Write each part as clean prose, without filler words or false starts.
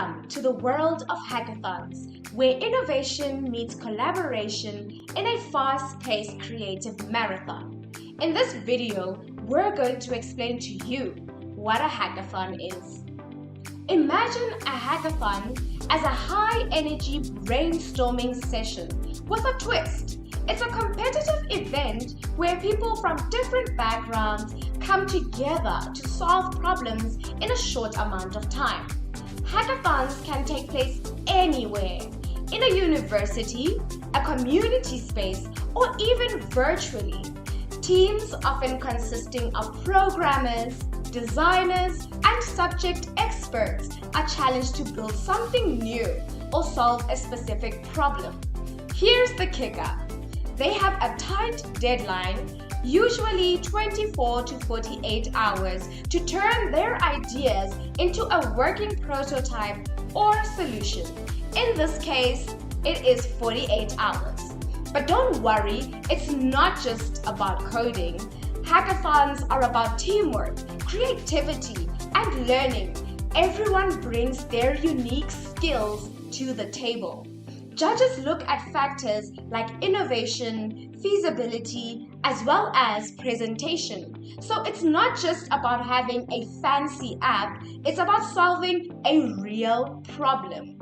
Welcome to the world of hackathons, where innovation meets collaboration in a fast-paced creative marathon. In this video, we're going to explain to you what a hackathon is. Imagine a hackathon as a high-energy brainstorming session with a twist. It's a competitive event where people from different backgrounds come together to solve problems in a short amount of time. Hackathons can take place anywhere, in a university, a community space, or even virtually. Teams often consisting of programmers, designers, and subject experts are challenged to build something new or solve a specific problem. Here's the kicker. They have a tight deadline, usually 24 to 48 hours, to turn their ideas into a working prototype or solution. In this case, it is 48 hours. But don't worry, it's not just about coding. Hackathons are about teamwork, creativity, and learning. Everyone brings their unique skills to the table. Judges look at factors like innovation, feasibility, as well as presentation. So it's not just about having a fancy app, it's about solving a real problem.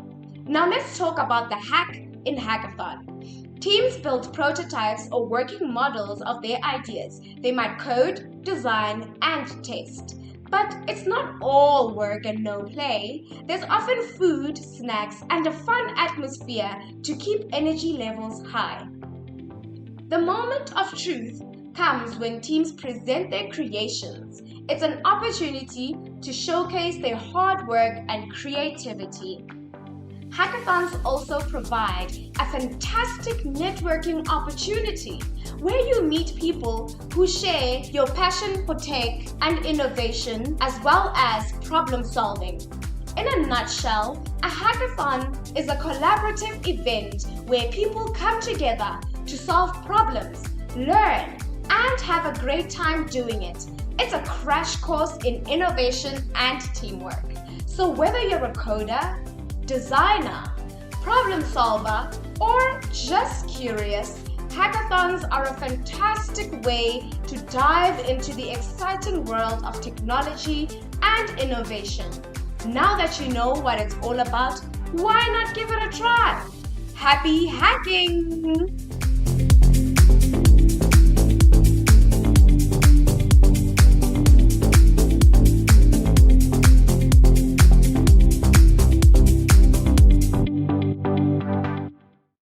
Now let's talk about the hack in Hackathon. Teams build prototypes or working models of their ideas. They might code, design, and test. But it's not all work and no play. There's often food, snacks, and a fun atmosphere to keep energy levels high. The moment of truth comes when teams present their creations. It's an opportunity to showcase their hard work and creativity. Hackathons also provide a fantastic networking opportunity where you meet people who share your passion for tech and innovation as well as problem solving. In a nutshell, a hackathon is a collaborative event where people come together to solve problems, learn, and have a great time doing it. It's a crash course in innovation and teamwork. So whether you're a coder, designer, problem solver, or just curious, hackathons are a fantastic way to dive into the exciting world of technology and innovation. Now that you know what it's all about, why not give it a try? Happy hacking!